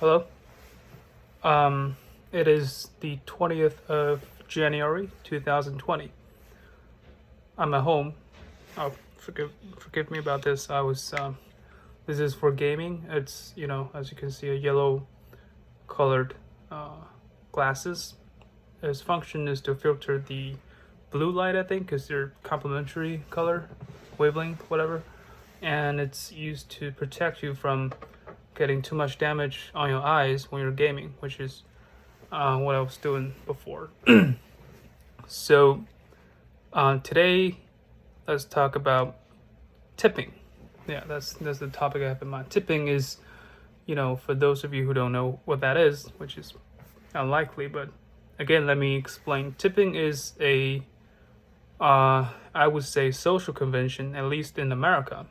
Hello. Um, it is the 20th of January 2020. I'm at home. Oh, forgive me about this. This is for gaming. It's, as you can see, a yellow colored uh, glasses. Its function is to filter the blue light, I think, because they're complementary color, wavelength, whatever. And it's used to protect you from getting too much damage on your eyes when you're gaming, which is what I was doing before. So today, let's talk about tipping. Yeah, that's the topic I have in mind. Tipping is, for those of you who don't know what that is, which is unlikely, but again, let me explain. Tipping is I would say, social convention, at least in America,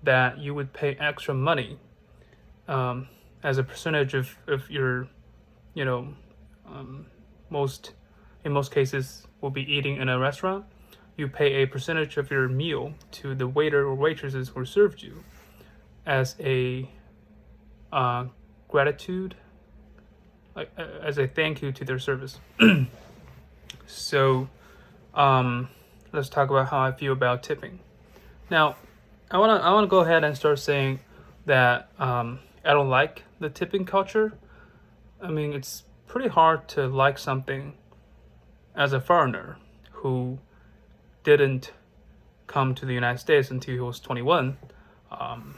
that you would pay extra money as a percentage of your, you know, most in most cases will be eating in a restaurant. You pay a percentage of your meal to the waiter or waitresses who served you as a gratitude, like as a thank you to their service. So let's talk about how I feel about tipping. Now, I wanna go ahead and start saying that I don't like the tipping culture. I mean, it's pretty hard to like something as a foreigner who didn't come to the United States until he was 21, um,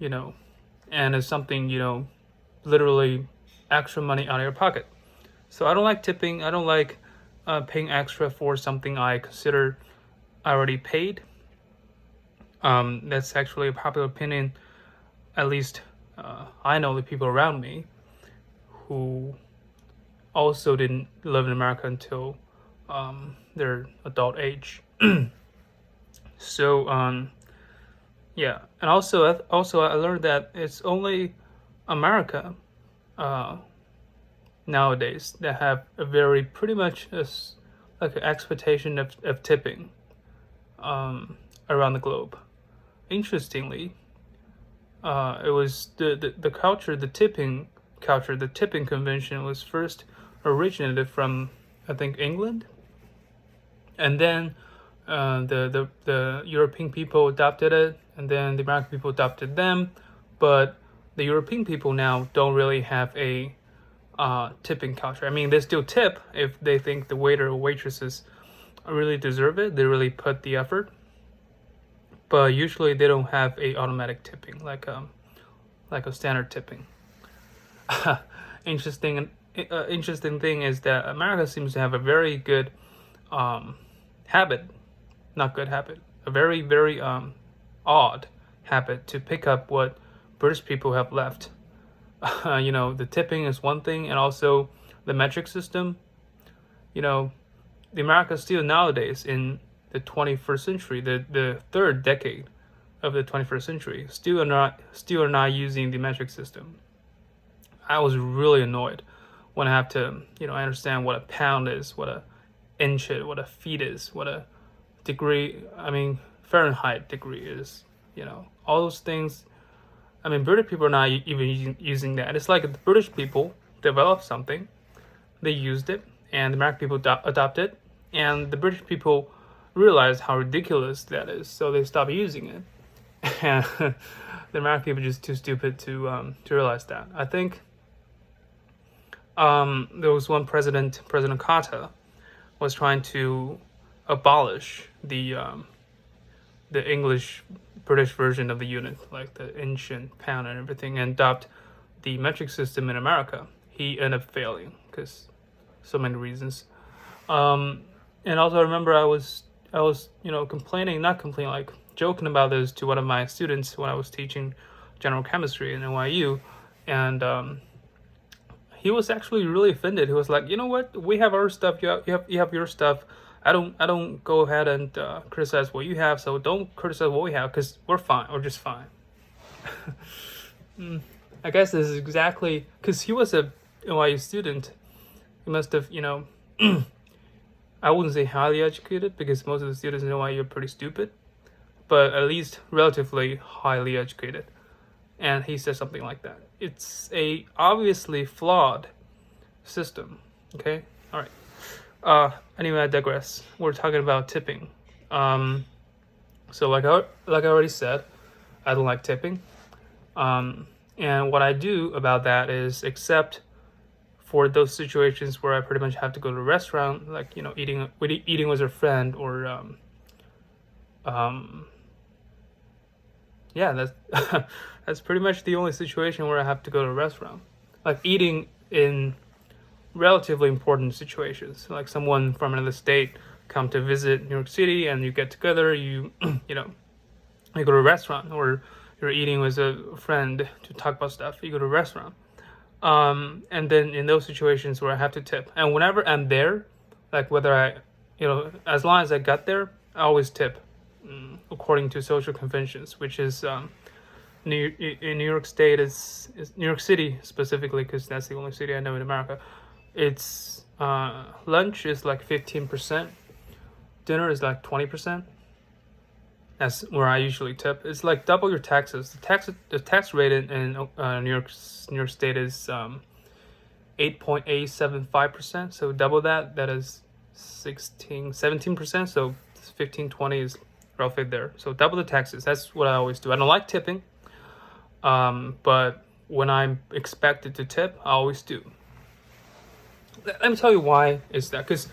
you know, and it's something, literally extra money out of your pocket. So I don't like tipping. I don't like paying extra for something I consider I already paid. That's actually a popular opinion. At least I know the people around me who also didn't live in America until their adult age. So yeah, and also I learned that it's only America uh, nowadays that have a very pretty much like an expectation of tipping around the globe. Interestingly, it was the culture, the tipping culture, the tipping convention was first originated from, I think, England, and then the European people adopted it, and then the American people adopted them, but the European people now don't really have a tipping culture. I mean, they still tip if they think the waiter or waitresses really deserve it. They really put the effort, but usually they don't have a automatic tipping like a standard tipping. Interesting. Interesting thing is that America seems to have a very good habit, not good habit, a very odd habit to pick up what British people have left. The tipping is one thing, and also the metric system. You know, the America still nowadays in the 21st century, the third decade of the 21st century, still are not using the metric system. I was really annoyed when I have to, understand what a pound is, what a inch is, what a feet is, what a degree, I mean, Fahrenheit degree is, all those things. I mean, British people are not even using that. It's like the British people developed something, they used it, and the American people adopted it, and the British people realized how ridiculous that is, so they stopped using it. And the American people are just too stupid to realize that. I think there was one President Carter, was trying to abolish the English British version of the unit, like the inch and pound and everything, and adopt the metric system in America. He ended up failing because so many reasons. And also, I remember I was not complaining, like joking about this to one of my students when I was teaching general chemistry in NYU, and he was actually really offended. He was like, "You know what? We have our stuff. You have your stuff. I don't go ahead and criticize what you have. So don't criticize what we have because we're fine. We're just fine." I guess this is exactly because he was a NYU student. He must have, I wouldn't say highly educated because most of the students in NYU are pretty stupid, but at least relatively highly educated. and he says something like that. It's a obviously flawed system. Okay, all right. Anyway, I digress. We're talking about tipping. So like I already said, I don't like tipping. And what I do about that is, except for those situations where I pretty much have to go to a restaurant, like eating with a friend, or yeah, that's that's pretty much the only situation where I have to go to a restaurant. Like eating in relatively important situations, like someone from another state come to visit New York City, and you get together, you you go to a restaurant, or you're eating with a friend to talk about stuff, you go to a restaurant. And then in those situations where I have to tip, and whenever I'm there, like whether I, as long as I got there, I always tip, according to social conventions, which is in New York State is New York City specifically, because that's the only city I know in America. It's lunch is like 15%, dinner is like 20%. That's where I usually tip. It's like double your taxes. The tax rate in New York State is 8.875%. So double that. That is 17%. So 15, 20 is roughly there. So double the taxes. That's what I always do. I don't like tipping, but when I'm expected to tip, I always do. Let me tell you why is that. Because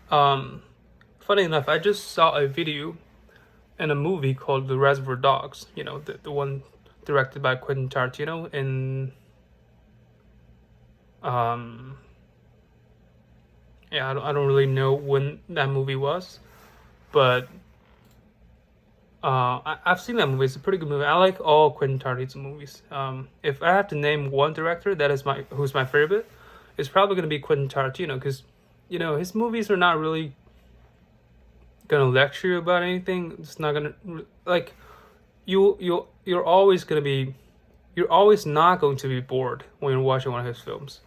funny enough, I just saw a video in a movie called The Reservoir Dogs, the one directed by Quentin Tarantino. And yeah, I don't really know when that movie was, but I've seen that movie. It's a pretty good movie. I like all Quentin Tarantino movies. If I have to name one director that is who's my favorite, it's probably going to be Quentin Tarantino, because his movies are not really gonna lecture you about anything. It's not gonna, like, you're always not going to be bored when you're watching one of his films.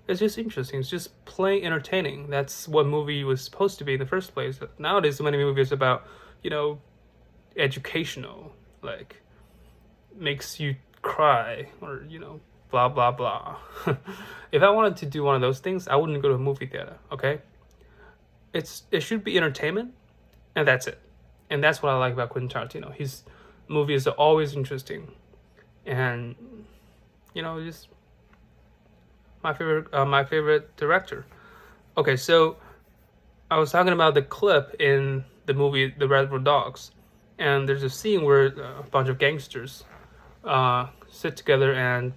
It's just interesting. It's just plain entertaining. That's what movie was supposed to be in the first place. Nowadays, so many movies about educational, like makes you cry, or blah blah blah. If I wanted to do one of those things, I wouldn't go to a movie theater. Okay, it should be entertainment, and that's it. And that's what I like about Quentin Tarantino. His movies are always interesting, and just my favorite director. Okay, so I was talking about the clip in the movie The Reservoir Dogs, and there's a scene where a bunch of gangsters sit together, and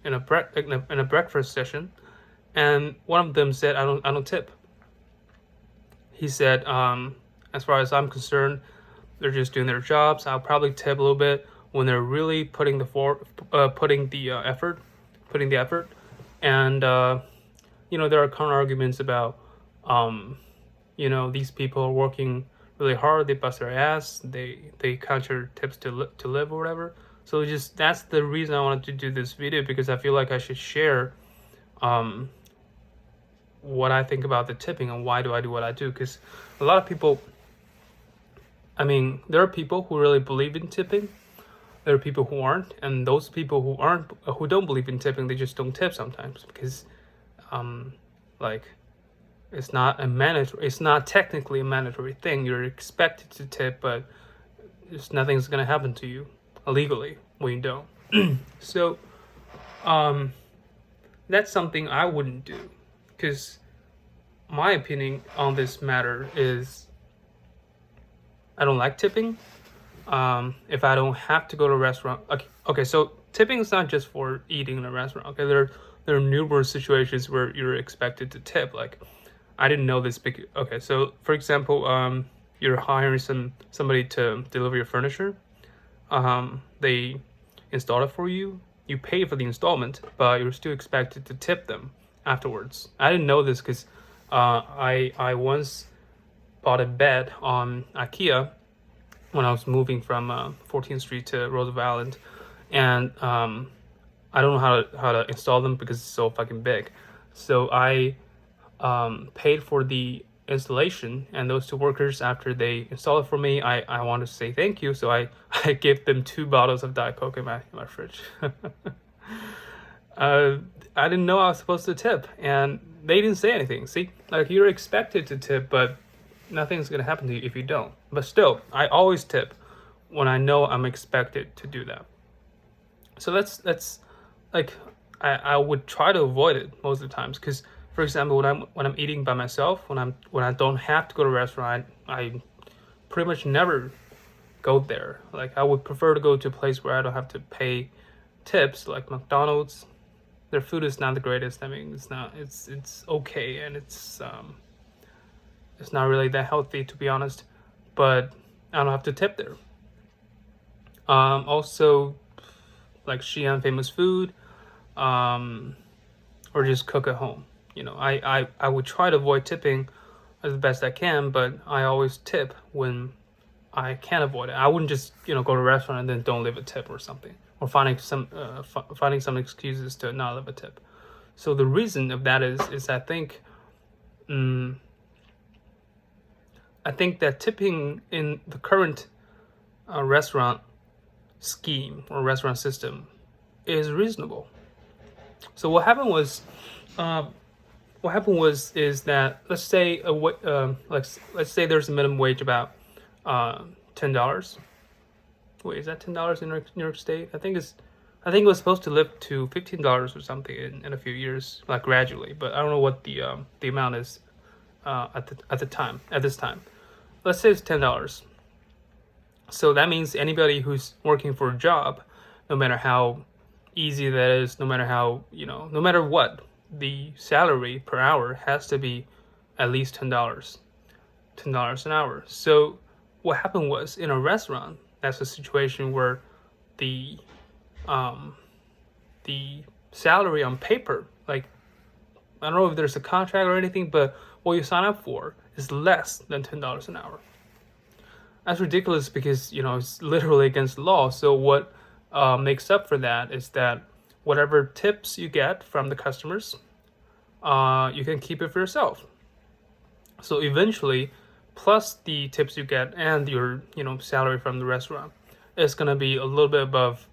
in a breakfast session, and one of them said, I don't tip. He said, as far as I'm concerned, they're just doing their jobs. I'll probably tip a little bit when they're really putting the effort. And there are counter arguments about these people are working really hard. They bust their ass. They count your tips to live or whatever. So that's the reason I wanted to do this video, because I feel like I should share what I think about the tipping and why do I do what I do. Because a lot of people, there are people who really believe in tipping. There are people who aren't, and those people who don't believe in tipping, they just don't tip sometimes, because it's not technically a mandatory thing. You're expected to tip, but nothing's gonna happen to you illegally when you don't. So that's something I wouldn't do, because my opinion on this matter is I don't like tipping. If I don't have to go to a restaurant, okay, so tipping is not just for eating in a restaurant. Okay, there are numerous situations where you're expected to tip. Like, I didn't know this. Okay, so for example, you're hiring somebody to deliver your furniture. They install it for you. You pay for the installment, but you're still expected to tip them afterwards. I didn't know this because I once bought a bed on IKEA when I was moving from 14th Street to Roosevelt Island, and I don't know how to install them because it's so fucking big. So I paid for the installation, and those two workers, after they install it for me, I want to say thank you, so I I give them 2 bottles of Diet Coke in my fridge. uh, I didn't know I was supposed to tip, and they didn't say anything. See, like, you're expected to tip, but nothing's gonna happen to you if you don't. But still, I always tip when I know I'm expected to do that. So that's like, I would try to avoid it most of the times, because, for example, when I'm eating by myself, when I don't have to go to a restaurant, I pretty much never go there. Like, I would prefer to go to a place where I don't have to pay tips, like McDonald's. Their food is not the greatest. I mean, it's okay, and it's not really that healthy, to be honest, but I don't have to tip there. Also, like Xi'an famous food, or just cook at home. I would try to avoid tipping as best I can, but I always tip when I can avoid it. I wouldn't just go to a restaurant and then don't leave a tip or something, or finding some excuses to not leave a tip. So the reason of that is I think that tipping in the current restaurant scheme or restaurant system is reasonable. So what happened was is that, let's say let's say there's a minimum wage about $10. Wait, is that $10 in New York State? I think it was supposed to lift to $15 or something in a few years, like gradually. But I don't know what the amount is at this time. Let's say it's $10. So that means anybody who's working for a job, no matter how easy that is, no matter what, the salary per hour has to be at least $10 an hour. So what happened was, in a restaurant, that's a situation where the salary on paper, like, I don't know if there's a contract or anything, but what you sign up for is less than $10 an hour. That's ridiculous, because it's literally against the law. So what makes up for that is that whatever tips you get from the customers, you can keep it for yourself. So eventually, plus the tips you get and your salary from the restaurant, is gonna be a little bit above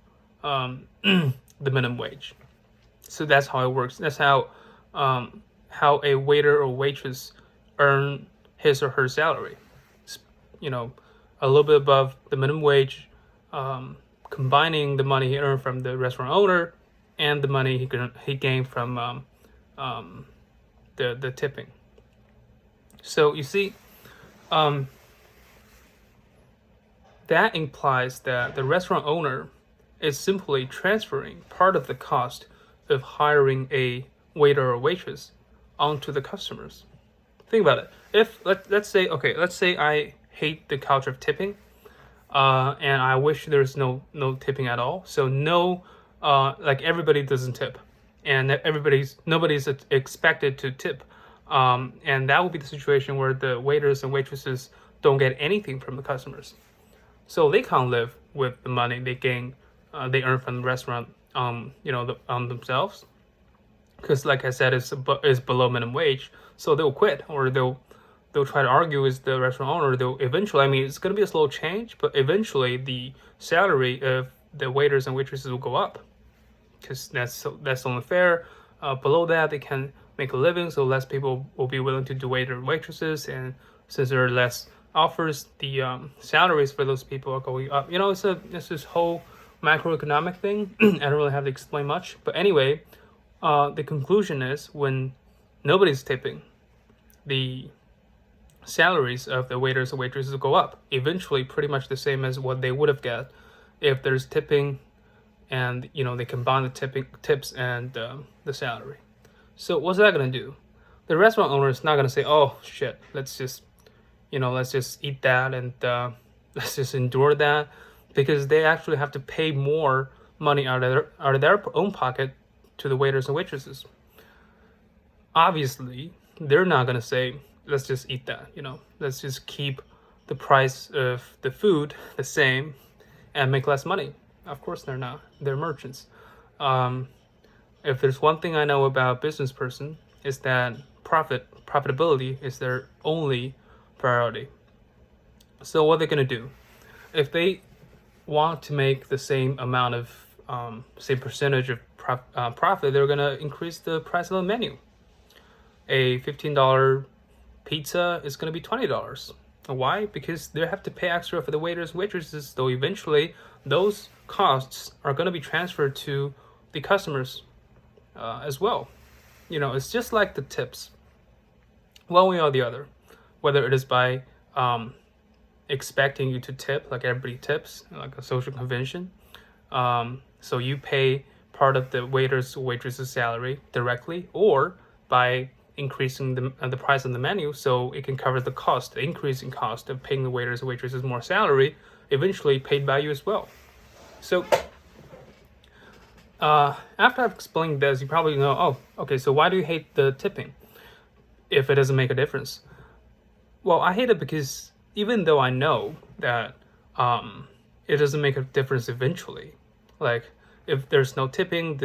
the minimum wage. So that's how it works. That's how a waiter or waitress earn his or her salary. A little bit above the minimum wage, combining the money he earned from the restaurant owner and the money he gained from the tipping. So you see, that implies that the restaurant owner is simply transferring part of the cost of hiring a waiter or waitress onto the customers. Think about it. If let's say I hate the culture of tipping, and I wish there's no tipping at all. So like, everybody doesn't tip, and nobody's expected to tip, and that would be the situation where the waiters and waitresses don't get anything from the customers, so they can't live with the money they earn from the restaurant, on themselves, because, like I said, it's below minimum wage. So they'll quit, or they'll try to argue with the restaurant owner. They'll eventually, I mean, it's going to be a slow change, but eventually the salary of the waiters and waitresses will go up, because that's only fair. Below that, they can make a living, so less people will be willing to do waiter and waitresses, and since there are less offers, the salaries for those people are going up. It's this whole macroeconomic thing. I don't really have to explain much, but anyway, the conclusion is, when nobody's tipping, the salaries of the waiters and waitresses will go up, eventually pretty much the same as what they would have got if there's tipping, and they combine the tips and the salary. So what's that going to do? The restaurant owner is not going to say, oh shit, let's just eat that, and let's just endure that, because they actually have to pay more money out of their own pocket to the waiters and waitresses. Obviously, they're not going to say, let's just eat that, let's just keep the price of the food the same and make less money. Of course they're not. They're merchants. If there's one thing I know about a business person, is that profitability is their only priority. So what they're gonna do, if they want to make the same amount of same percentage of profit, they're gonna increase the price of the menu. A $15 pizza is gonna be $20. Why? Because they have to pay extra for the waiters and waitresses, though eventually those costs are gonna be transferred to the customers as well. It's just like the tips, one way or the other, whether it is by expecting you to tip, like everybody tips, like a social convention. So you pay part of the waiters or waitress's salary directly, or by increasing the price on the menu so it can cover the increasing cost of paying the waiters or waitresses more salary, eventually paid by you as well. So after I've explained this, you probably know, oh, okay, so why do you hate the tipping if it doesn't make a difference? Well, I hate it because even though I know that it doesn't make a difference eventually, like if there's no tipping,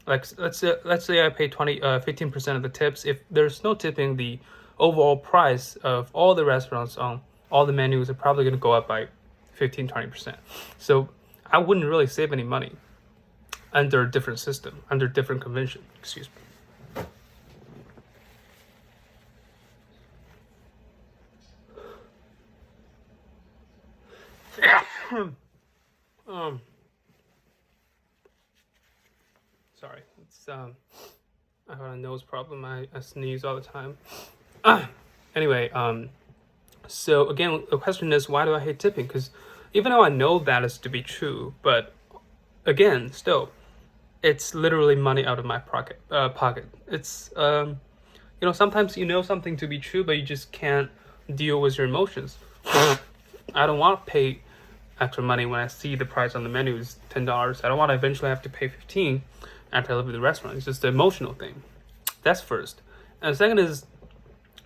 like let's say I pay 15% of the tips. If there's no tipping, the overall price of all the restaurants on all the menus are probably going to go up by 15-20%. So I wouldn't really save any money under a different system, under different convention. Excuse me. Sorry, it's I have a nose problem. I sneeze all the time. Anyway, so again, the question is, why do I hate tipping? Because even though I know that is to be true, but again, still, it's literally money out of my pocket. It's sometimes you know something to be true, but you just can't deal with your emotions. I don't want to pay extra money when I see the price on the menu is $10. I don't want to eventually have to pay $15 after I leave the restaurant. It's just the emotional thing. That's first. And second is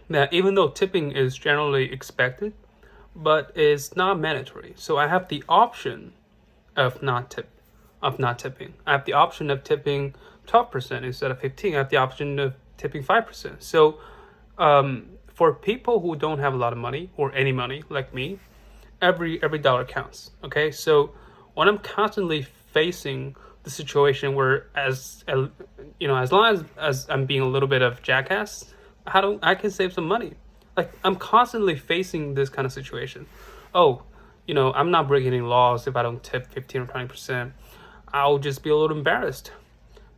that even though tipping is generally expected, but it's not mandatory. So I have the option of not tipping. I have the option of tipping 12% instead of 15%. I have the option of tipping 5%. So for people who don't have a lot of money or any money like me, every dollar counts. Okay, so when I'm constantly facing the situation where as long as I'm being a little bit of jackass, I can save some money. Like I'm constantly facing this kind of situation. Oh, I'm not breaking any laws if I don't tip 15 or 20%. I'll just be a little embarrassed.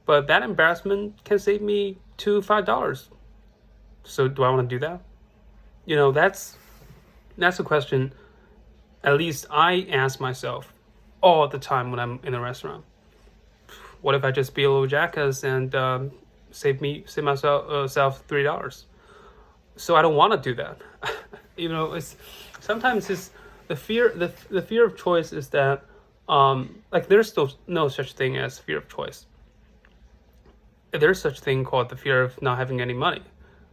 But that embarrassment can save me $2-5. So do I want to do that? That's a question at least I ask myself all the time when I'm in a restaurant. What if I just be a little jackass and save myself $3? So I don't want to do that. It's sometimes it's the fear of choice is that like there's no such thing as fear of choice. There's such thing called the fear of not having any money.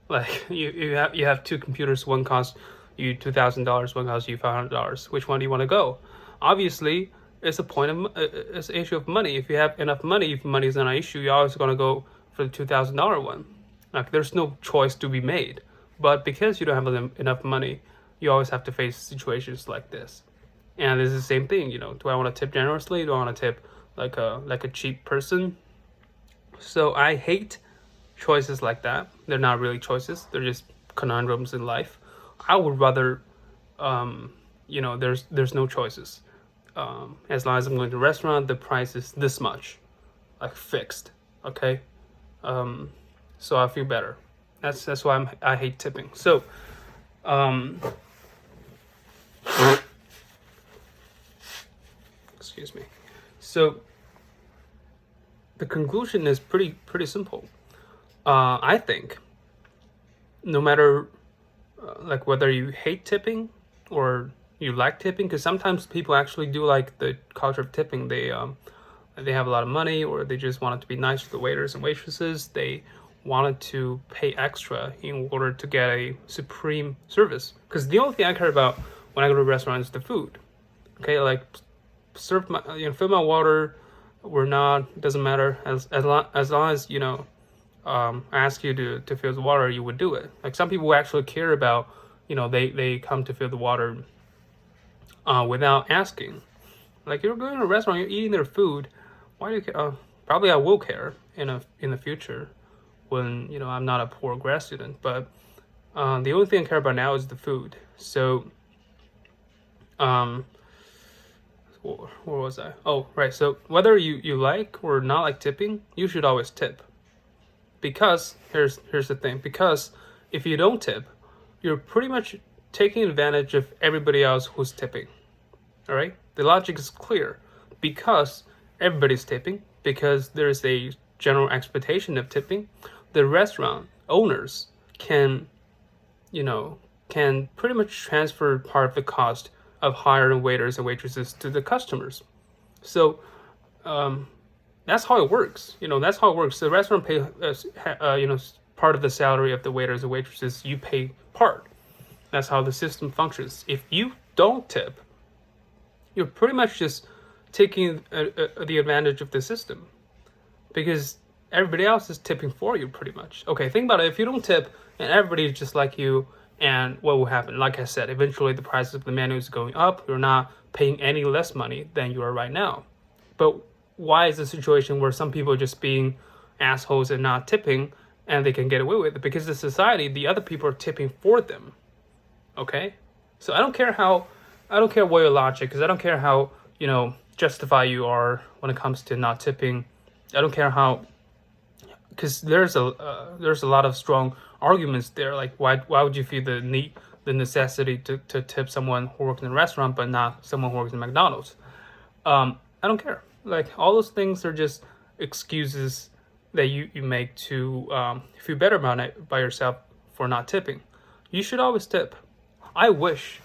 Like you have two computers, one costs you $2,000, one costs you $500. Which one do you want to go? Obviously, it's it's an issue of money. If you have enough money, if money is not an issue, you're always going to go for the $2,000 one. Like there's no choice to be made. But because you don't have enough money, you always have to face situations like this. And it's the same thing. Do I want to tip generously? Do I want to tip like a cheap person? So I hate choices like that. They're not really choices. They're just conundrums in life. I would rather, there's no choices. As long as I'm going to a restaurant, the price is this much, like fixed. Okay, so I feel better. That's why I hate tipping. So, excuse me. So the conclusion is pretty simple. I think no matter like whether you hate tipping or you like tipping, because sometimes people actually do like the culture of tipping. They have a lot of money, or they just wanted to be nice to the waiters and waitresses. They wanted to pay extra in order to get a supreme service. Because the only thing I care about when I go to a restaurant is the food. Okay, like serve my fill my water or not, doesn't matter as long as ask you to fill the water, you would do it. Like some people actually care about, they come to fill the water without asking. Like you're going to a restaurant, you're eating their food. Why do you care? Probably I will care in the future when I'm not a poor grad student. But the only thing I care about now is the food. So where was I? Oh, right. So whether you like or not like tipping, you should always tip. Because here's the thing. Because if you don't tip, you're pretty much taking advantage of everybody else who's tipping. All right? The logic is clear. Because everybody's tipping, because there's a general expectation of tipping, the restaurant owners can pretty much transfer part of the cost of hiring waiters and waitresses to the customers. So that's how it works. That's how it works. The restaurant pay part of the salary of the waiters and waitresses. You pay part. That's how the system functions. If you don't tip, you're pretty much just taking the advantage of the system, because everybody else is tipping for you pretty much. Okay, think about it. If you don't tip and everybody's just like you, and what will happen? Like I said, eventually the prices of the menu is going up. You're not paying any less money than you are right now. But why is the situation where some people are just being assholes and not tipping and they can get away with it? Because the society, the other people are tipping for them. Okay? So I don't care what your logic, because I don't care how, justify you are when it comes to not tipping. I don't care how, because there's a lot of strong arguments there. Like why would you feel the necessity to tip someone who works in a restaurant but not someone who works in McDonald's? I don't care. Like all those things are just excuses that you make to feel better by yourself for not tipping. You should always tip. I wish,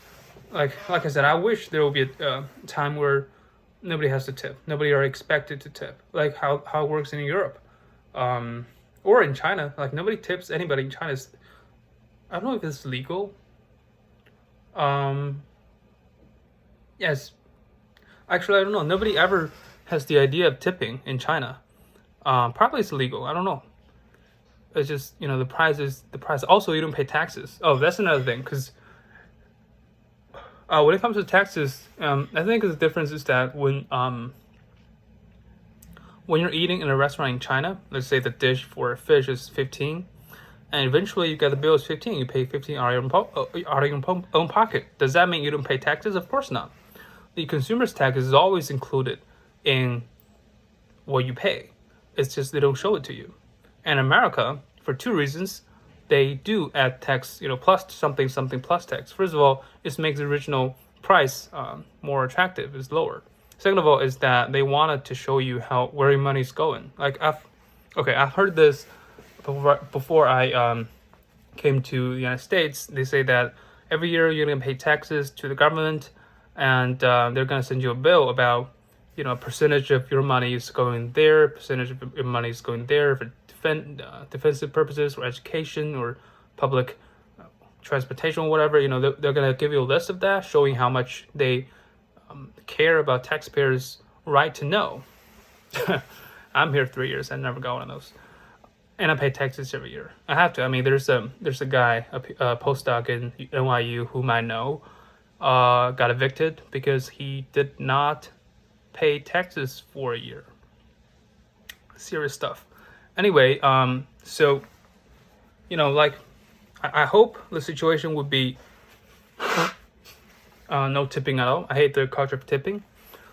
like I said, I wish there will be a time where nobody has to tip. Nobody are expected to tip. Like how it works in Europe. Or in China, like nobody tips anybody in China. I don't know if it's legal. Yes, actually I don't know. Nobody ever has the idea of tipping in China. Probably it's illegal. I don't know. It's just the price is the price. Also, you don't pay taxes. Oh, that's another thing. Because when it comes to taxes, I think the difference is that when you're eating in a restaurant in China, let's say the dish for a fish is 15, and eventually you get the bill is 15, you pay 15 out of your own pocket. Does that mean you don't pay taxes? Of course not. The consumer's tax is always included in what you pay. It's just they don't show it to you. And America, for two reasons, they do add tax, plus something plus tax. First of all, it makes the original price more attractive, it's lower. Second of all, is that they wanted to show you where your money's going. Like I've heard this before I came to the United States. They say that every year you're gonna pay taxes to the government, and they're gonna send you a bill about a percentage of your money is going there, percentage of your money is going there for defensive purposes or education or public transportation or whatever. They're gonna give you a list of that, showing how much they care about taxpayers' right to know. I'm here 3 years. I never got one of those, and I pay taxes every year. I have to. I mean, there's a guy, a postdoc in NYU whom I know, got evicted because he did not pay taxes for a year. Serious stuff. Anyway, so like I hope the situation would be no tipping at all. I hate the culture of tipping.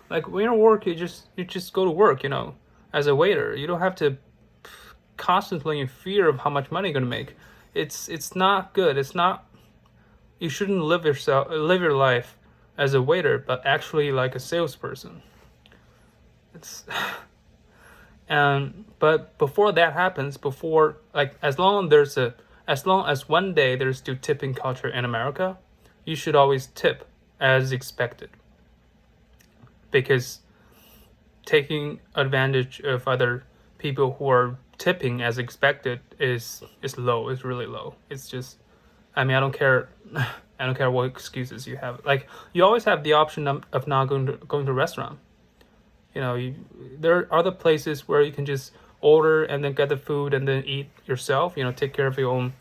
Like when you're at work, you just go to work. As a waiter, you don't have to constantly in fear of how much money you're gonna make. It's not good. It's not. You shouldn't live your life as a waiter, but actually like a salesperson. But before that happens, as long as one day there's still tipping culture in America, you should always tip as expected, because taking advantage of other people who are tipping as expected is really low. It's just, I mean, I don't care what excuses you have. Like you always have the option of not going to a restaurant. There are other places where you can just order and then get the food and then eat yourself, take care of your own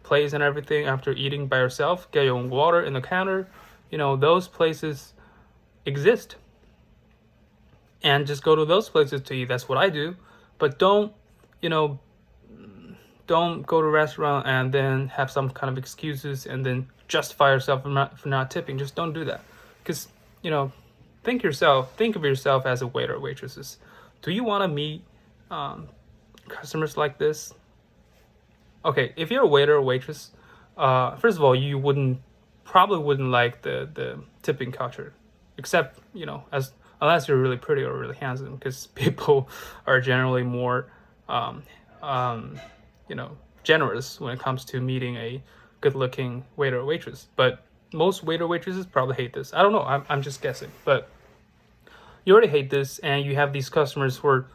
place and everything after eating by yourself, get your own water in the counter, those places exist. And just go to those places to eat. That's what I do. But don't go to a restaurant and then have some kind of excuses and then justify yourself for not tipping. Just don't do that. Because, think of yourself as a waiter or waitresses. Do you want to meet customers like this? Okay, if you're a waiter or waitress, first of all, you probably wouldn't like the tipping culture, except unless you're really pretty or really handsome, because people are generally more generous when it comes to meeting a good-looking waiter or waitress. But most waiter or waitresses probably hate this. I don't know. I'm just guessing, but you already hate this, and you have these customers who are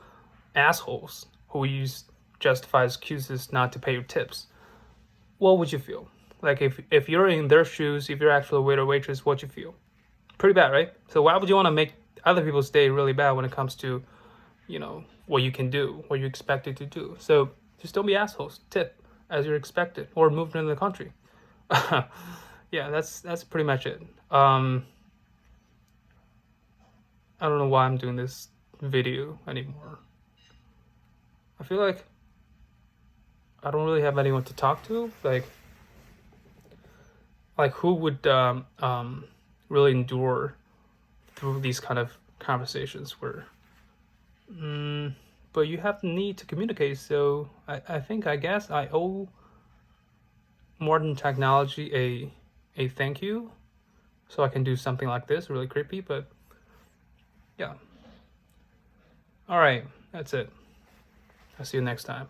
assholes who use justified excuses not to pay your tips. What would you feel? Like if you're in their shoes, if you're actually a waiter or waitress, what you feel? Pretty bad, right? So why would you want to make other people's day really bad when it comes to, what you can do, what you're expected to do? So just don't be assholes. Tip as you're expected, or move to the country. Yeah, that's pretty much it. I don't know why I'm doing this video anymore. I feel like I don't really have anyone to talk to. Like who would really endure through these kind of conversations where but you have the need to communicate. So I guess I owe modern technology a thank you, so I can do something like this, really creepy. But yeah, all right, that's it. I'll see you next time.